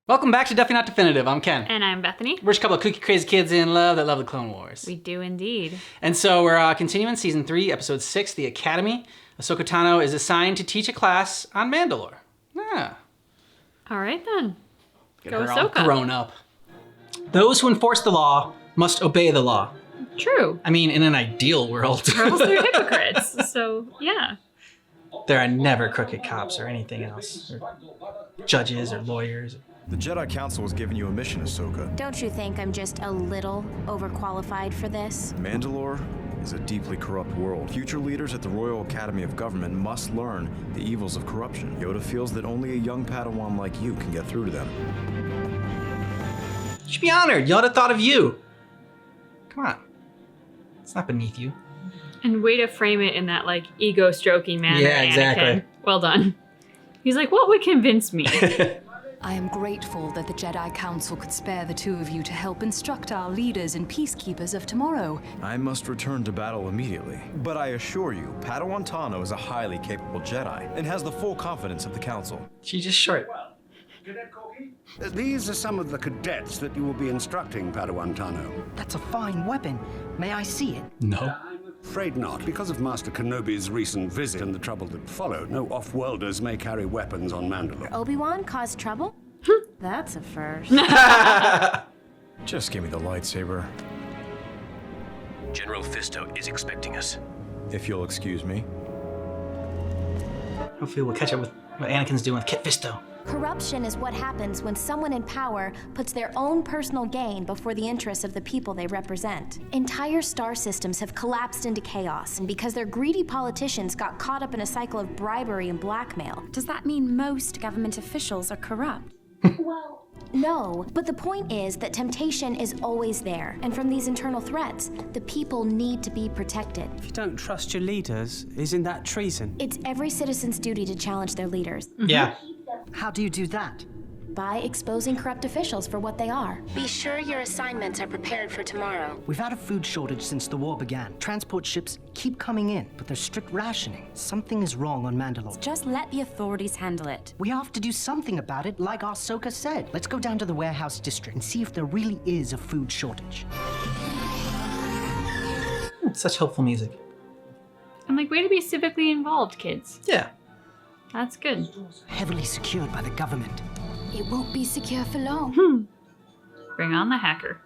Welcome back to Definitely Not Definitive. I'm Ken. And I'm Bethany. We're just a couple of kooky crazy kids in love that love the Clone Wars. We do indeed. And so we're continuing season 3, episode 6, The Academy. Ahsoka Tano is assigned to teach a class on Mandalore. Yeah. All right then. Get Go her all Ahsoka. grown up. Those who enforce the law must obey the law. True. I mean, in an ideal world. Or else they're hypocrites. So yeah. There are never crooked cops or anything else. Or judges or lawyers. The Jedi Council has given you a mission, Ahsoka. Don't you think I'm just a little overqualified for this? Mandalore is a deeply corrupt world. Future leaders at the Royal Academy of Government must learn the evils of corruption. Yoda feels that only a young Padawan like you can get through to them. You should be honored. Yoda thought of you. Come on. It's not beneath you. And way to frame it in that like ego stroking manner. Yeah, Anakin. exactly. Well done. He's like, what would convince me? I am grateful that the Jedi Council could spare the two of you to help instruct our leaders and peacekeepers of tomorrow. I must return to battle immediately. But I assure you, Padawan Tano is a highly capable Jedi and has the full confidence of the Council. She's just short. These are some of the cadets that you will be instructing, Padawan Tano. That's a fine weapon. May I see it? No. Afraid not. Because of Master Kenobi's recent visit and the trouble that followed, no off-worlders may carry weapons on Mandalore. Obi-Wan caused trouble? That's a first. Just give me the lightsaber, General Fisto is expecting us. if you'll excuse me. Hopefully we'll catch up with what Anakin's doing with Kit Fisto. Corruption is what happens when someone in power puts their own personal gain before the interests of the people they represent. Entire star systems have collapsed into chaos, and because their greedy politicians got caught up in a cycle of bribery and blackmail. Does that mean most government officials are corrupt? Well, no, but the point is that temptation is always there, and from these internal threats, the people need to be protected. If you don't trust your leaders, isn't that treason? It's every citizen's duty to challenge their leaders. Yeah. How do you do that? By exposing corrupt officials for what they are. Be sure your assignments are prepared for tomorrow. We've had a food shortage since the war began. Transport ships keep coming in, but there's strict rationing. Something is wrong on Mandalore. Just let the authorities handle it. We have to do something about it, like Ahsoka said. Let's go down to the warehouse district and see if there really is a food shortage. Such helpful music. I'm like, way to be civically involved, kids. Yeah. That's good. Heavily secured by the government. It won't be secure for long. Bring on the hacker.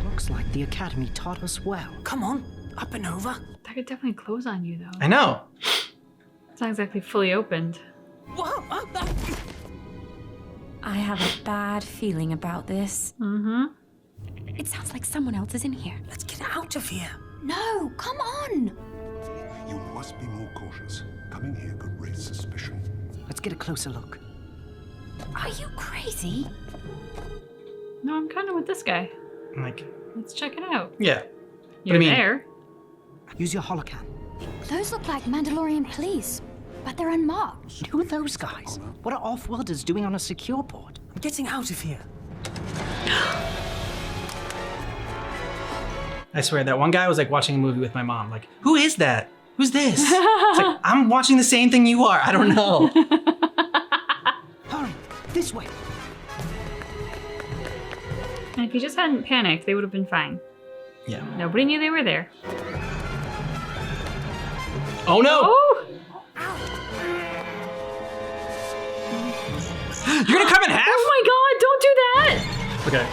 Looks like the Academy taught us well. Come on, up and over. That could definitely close on you, though. I know. It's not exactly fully opened. I have a bad feeling about this. Mm-hmm. It sounds like someone else is in here. Let's get out of here. No, come on. You must be more cautious. Coming here could raise suspicion. Let's get a closer look. Are you crazy? No, I'm kind of with this guy. I'm like, Let's check it out. yeah. You're I mean- there. Use your holocan. Those look like Mandalorian police, but they're unmarked. Who are those guys? What are off-worlders doing on a secure board? I'm getting out of here. I swear, that one guy was like watching a movie with my mom. Like, who is that? Who's this? It's like, I'm watching the same thing you are. I don't know. Hurry, this way. And if you just hadn't panicked, they would have been fine. Yeah. Nobody knew they were there. Oh no! Oh! You're gonna come in half? Oh my god, don't do that! Okay.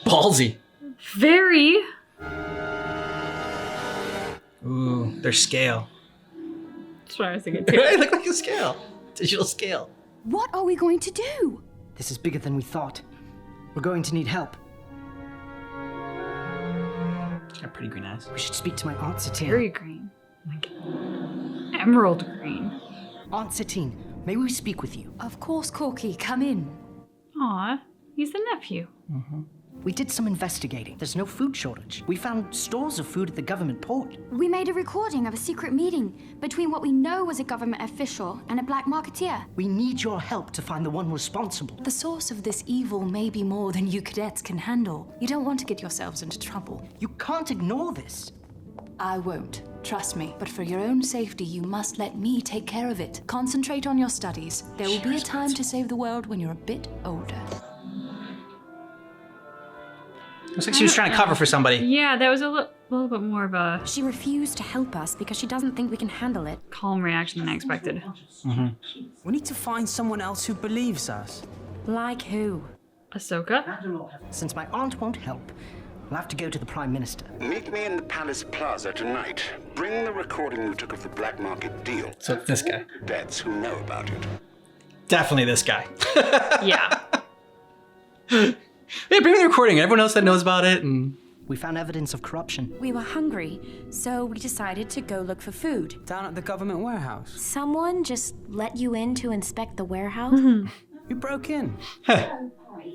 Ballsy. Very. Ooh, their scale. That's what I was thinking too. Right? Look like a scale. Digital scale. What are we going to do? This is bigger than we thought. We're going to need help. She's got pretty green eyes. We should speak to my Aunt Satine. Very green. Like emerald green. Aunt Satine, may we speak with you? Of course, Corky, come in. Aw, he's the nephew. We did some investigating. There's no food shortage. We found stores of food at the government port. We made a recording of a secret meeting between what we know was a government official and a black marketeer. We need your help to find the one responsible. The source of this evil may be more than you cadets can handle. You don't want to get yourselves into trouble. You can't ignore this. I won't. Trust me. But for your own safety, you must let me take care of it. Concentrate on your studies. There will be a time to save the world when you're a bit older. Looks like she was trying to cover for somebody. Yeah, that was a little bit more of a She refused to help us because she doesn't think we can handle it. calm reaction than I expected. We need to find someone else who believes us. Like who? Ahsoka? Since my aunt won't help, we'll have to go to the Prime Minister. Meet me in the Palace Plaza tonight. Bring the recording you took of the black market deal. So it's this guy. Cadets who know about it. Definitely this guy. Yeah. Yeah, bring the recording. Everyone else that knows about it. And We found evidence of corruption. We were hungry, so we decided to go look for food. Down at the government warehouse. Someone just let you in to inspect the warehouse? You broke in.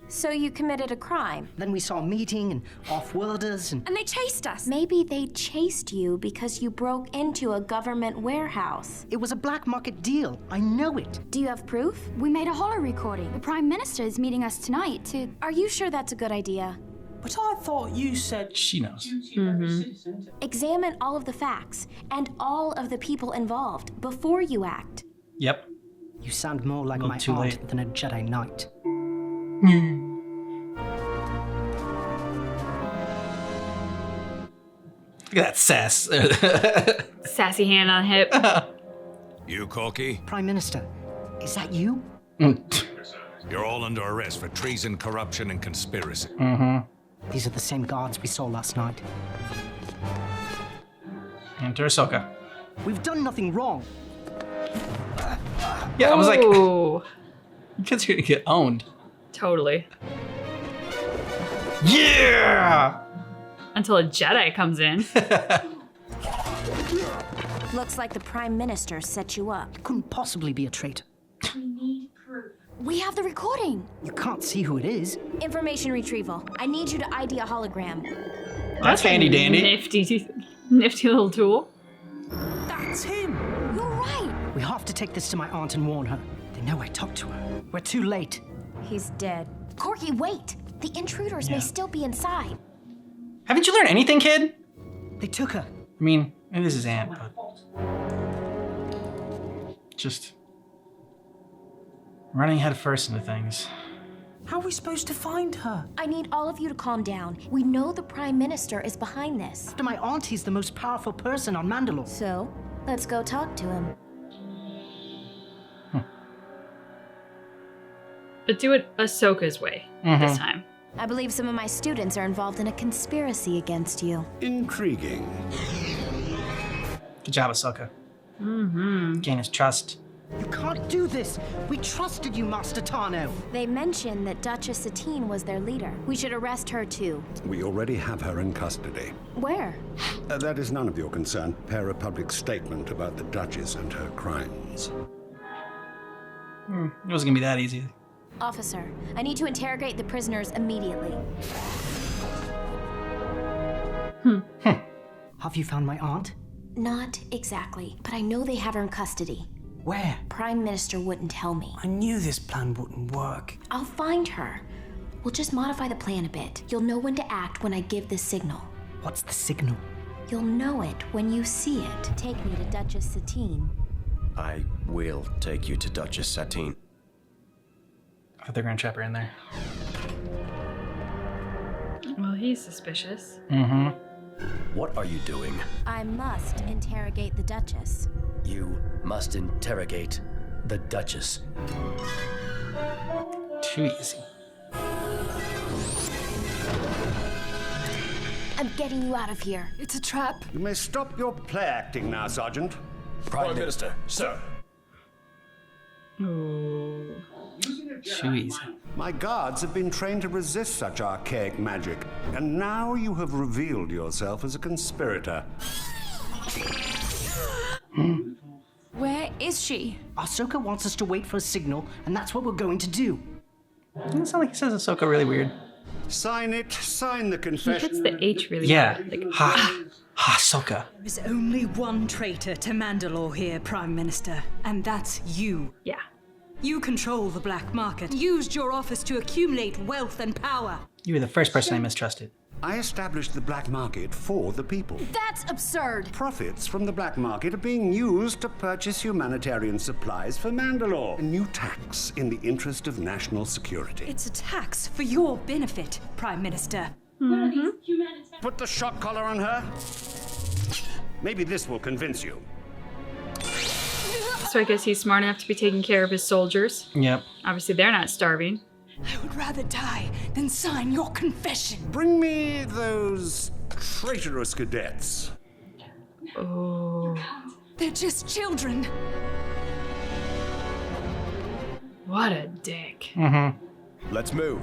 So you committed a crime. Then we saw a meeting and off-worlders and... And they chased us. Maybe they chased you because you broke into a government warehouse. It was a black market deal. I know it. Do you have proof? We made a holo recording. The Prime Minister is meeting us tonight to... Are you sure that's a good idea? But I thought you said... she knows. Examine all of the facts and all of the people involved before you act. Yep. You sound more like my too aunt late. than a Jedi Knight. Look at that sass. Sassy hand on hip. You, Corky? Prime Minister, is that you? You're all under arrest for treason, corruption, and conspiracy. These are the same guards we saw last night. Enter Ahsoka. We've done nothing wrong. Yeah, I was like, Ooh, you kids are gonna get owned. totally. Yeah! Until a Jedi comes in. Looks like the Prime Minister set you up. Couldn't possibly be a traitor. We have the recording. You can't see who it is. Information retrieval. I need you to ID a hologram. That's handy dandy. Nifty little tool. That's him! You're right. We have to take this to my aunt and warn her. They know I talked to her. We're too late. He's dead. Corky, wait! The intruders may still be inside. Haven't you learned anything, kid? They took her. I mean, maybe this is Aunt, but just running head first into things. How are we supposed to find her? I need all of you to calm down. We know the Prime Minister is behind this. After my aunt, he's the most powerful person on Mandalore. So, let's go talk to him. But do it Ahsoka's way this time. I believe some of my students are involved in a conspiracy against you. Intriguing. Good job, Ahsoka. Gain his trust. You can't do this. We trusted you, Master Tano. They mentioned that Duchess Satine was their leader. We should arrest her too. We already have her in custody. Where? That is none of your concern. Prepare a public statement about the Duchess and her crimes. It wasn't gonna be that easy. Officer, I need to interrogate the prisoners immediately. Have you found my aunt? Not exactly, but I know they have her in custody. Where? Prime Minister wouldn't tell me. I knew this plan wouldn't work. I'll find her. We'll just modify the plan a bit. You'll know when to act when I give the signal. What's the signal? You'll know it when you see it. Take me to Duchess Satine. I will take you to Duchess Satine. Put the Grand Trapper in there. Well, he's suspicious. What are you doing? I must interrogate the Duchess. You must interrogate the Duchess. Too easy. I'm getting you out of here. It's a trap. You may stop your play acting now, Sergeant. Prime Minister, sir. Ooh. Too easy. My guards have been trained to resist such archaic magic, and now you have revealed yourself as a conspirator. Where is she? Ahsoka wants us to wait for a signal, and that's what we're going to do. Doesn't sound like he says Ahsoka really weird. Sign it. Sign the He confession. hits the H really Yeah. hard. Like, Ahsoka. There's only one traitor to Mandalore here, Prime Minister, and that's you. yeah. You control the black market, used your office to accumulate wealth and power. You were the first person I mistrusted. I established the black market for the people. That's absurd. Profits from the black market are being used to purchase humanitarian supplies for Mandalore. A new tax in the interest of national security. It's a tax for your benefit, Prime Minister. Put the shock collar on her. Maybe this will convince you. So I guess he's smart enough to be taking care of his soldiers. Yep. Obviously, they're not starving. I would rather die than sign your confession. Bring me those traitorous cadets. Oh. They're just children. What a dick. Let's move.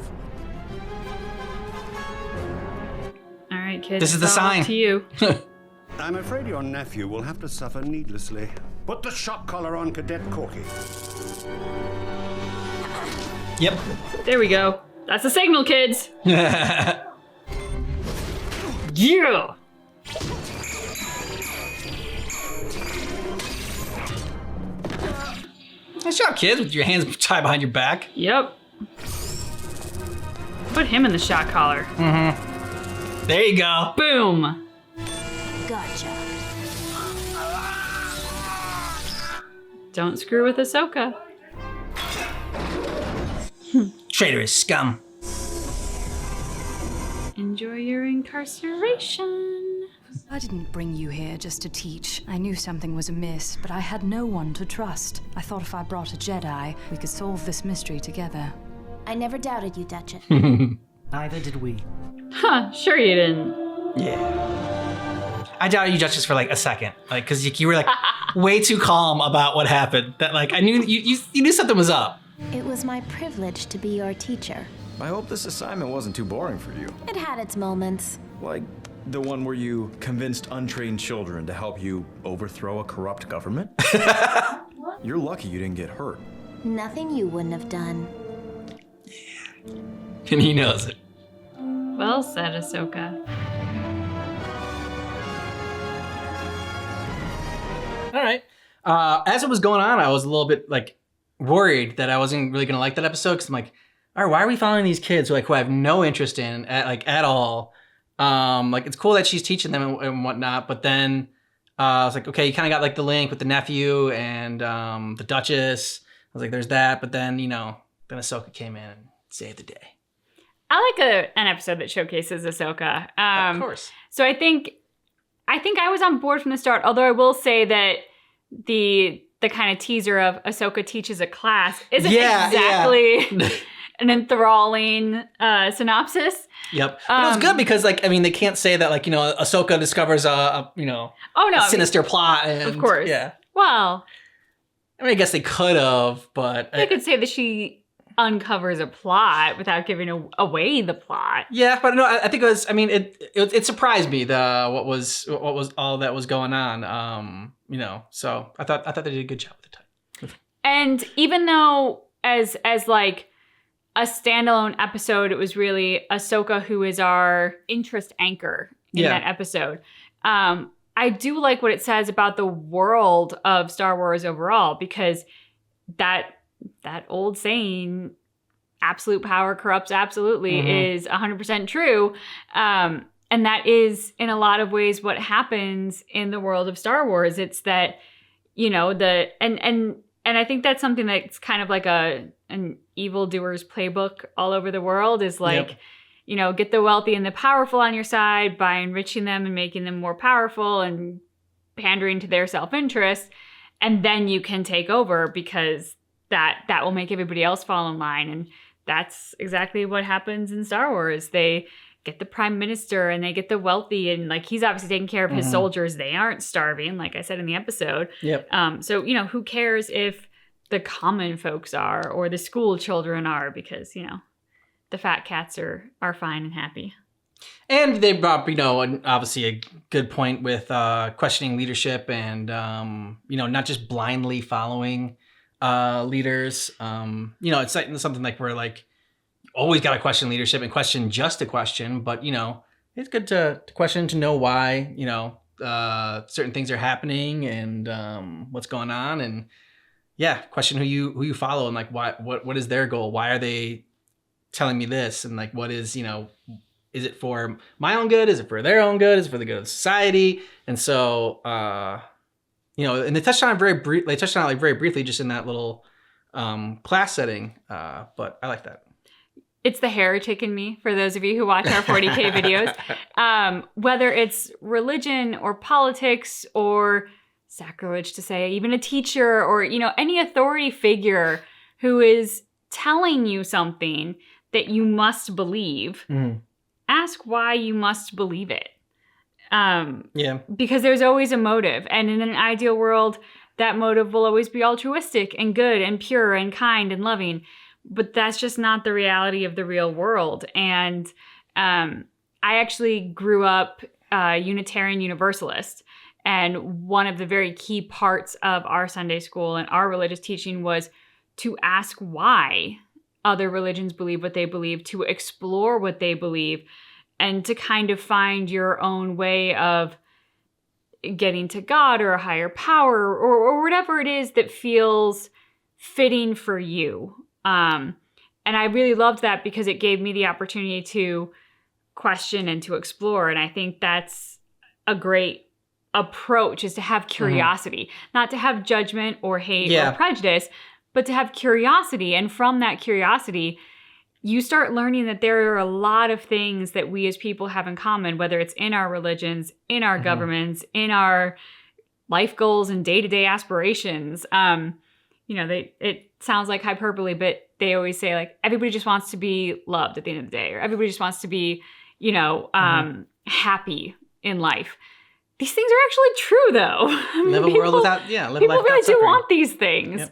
All right, kids. This is the it's all up sign. to you. I'm afraid your nephew will have to suffer needlessly. Put the shock collar on Cadet Corky. Yep. There we go. That's the signal, kids. Yeah. Nice job, kids, with your hands tied behind your back. Yep. Put him in the shock collar. There you go. Boom. Gotcha. Don't screw with Ahsoka. Traitorous scum. Enjoy your incarceration. I didn't bring you here just to teach. I knew something was amiss, but I had no one to trust. I thought if I brought a Jedi, we could solve this mystery together. I never doubted you, Duchess. Neither did we. Huh, sure you didn't. Yeah. I doubted you just for like a second. Like, cause you were like way too calm about what happened. That like, I knew you knew something was up. It was my privilege to be your teacher. I hope this assignment wasn't too boring for you. It had its moments. Like the one where you convinced untrained children to help you overthrow a corrupt government? You're lucky you didn't get hurt. Nothing you wouldn't have done. And he knows it. Well said, Ahsoka. All right. As it was going on, I was a little bit like worried that I wasn't really gonna like that episode because I'm like, all right, why are we following these kids who I have no interest in at all? Like it's cool that she's teaching them and whatnot, but then I was like, okay, you kind of got like the link with the nephew and the Duchess. I was like, there's that, but then then Ahsoka came in and saved the day. I like an episode that showcases Ahsoka. Of course. So I think I was on board from the start, although I will say that the kind of teaser of Ahsoka teaches a class isn't exactly an enthralling synopsis. Yep. But it was good because they can't say that Ahsoka discovers a sinister plot. And, of course. Yeah. Well, I guess they could have, but they could say that she uncovers a plot without giving away the plot. Yeah, but no, I think it was. I mean, it surprised me what was all that was going on. So I thought they did a good job with the time. And even though as like a standalone episode, it was really Ahsoka who is our interest anchor in that episode. I do like what it says about the world of Star Wars overall, because that old saying, absolute power corrupts absolutely, is 100% true. And that is, in a lot of ways, what happens in the world of Star Wars. It's that, and I think that's something that's kind of like an evildoer's playbook all over the world, is like, get the wealthy and the powerful on your side by enriching them and making them more powerful and pandering to their self-interest. And then you can take over, because that will make everybody else fall in line. And that's exactly what happens in Star Wars. They get the prime minister and they get the wealthy, and like he's obviously taking care of his soldiers. They aren't starving, like I said in the episode. Yep. So who cares if the common folks are or the school children are, because the fat cats are fine and happy. And they brought obviously a good point with questioning leadership and not just blindly following leaders. It's like something like we're like always got to question leadership and question just to question, but it's good to question, to know why certain things are happening and what's going on, and question who you follow and like what is their goal, why are they telling me this, and like what is is it for my own good? Is it for their own good? Is it for the good of society? And so, you know, and they touched on it very briefly just in that little class setting. But I like that. It's the heretic in me, for those of you who watch our 40K videos. Whether it's religion or politics or sacrilege to say, even a teacher or, you know, any authority figure who is telling you something that you must believe, ask why you must believe it. Because there's always a motive. And in an ideal world, that motive will always be altruistic and good and pure and kind and loving. But that's just not the reality of the real world. And I actually grew up Unitarian Universalist. And one of the very key parts of our Sunday school and our religious teaching was to ask why other religions believe what they believe, to explore what they believe, and to kind of find your own way of getting to God or a higher power or whatever it is that feels fitting for you. And I really loved that because it gave me the opportunity to question and to explore. And I think that's a great approach, is to have curiosity, not to have judgment or hate or prejudice, but to have curiosity. And from that curiosity, you start learning that there are a lot of things that we as people have in common, whether it's in our religions, in our governments, in our life goals and day-to-day aspirations. You know, it sounds like hyperbole, but they always say, like, everybody just wants to be loved at the end of the day, or everybody just wants to be, you know, happy in life. These things are actually true, though. I mean, live a world without, live a life people without really do suffering. want these things.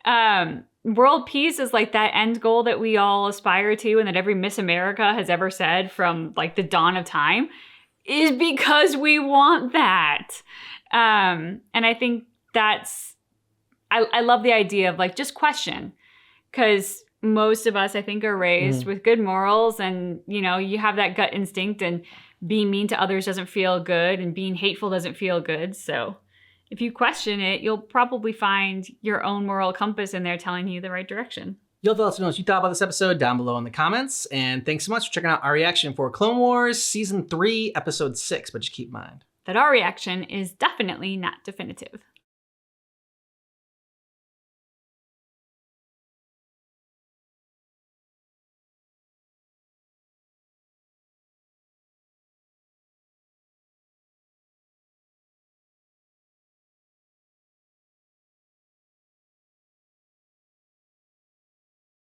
Yep. World peace is like that end goal that we all aspire to, and that every Miss America has ever said from like the dawn of time, is because we want that. And I think that's, I love the idea of like, just question, because most of us, I think, are raised with good morals, and, you know, you have that gut instinct, and being mean to others doesn't feel good, and being hateful doesn't feel good. So if you question it, you'll probably find your own moral compass in there telling you the right direction. You'll let us know what you thought about this episode down below in the comments. And thanks so much for checking out our reaction for Clone Wars Season 3, Episode 6. But just keep in mind that our reaction is definitely not definitive.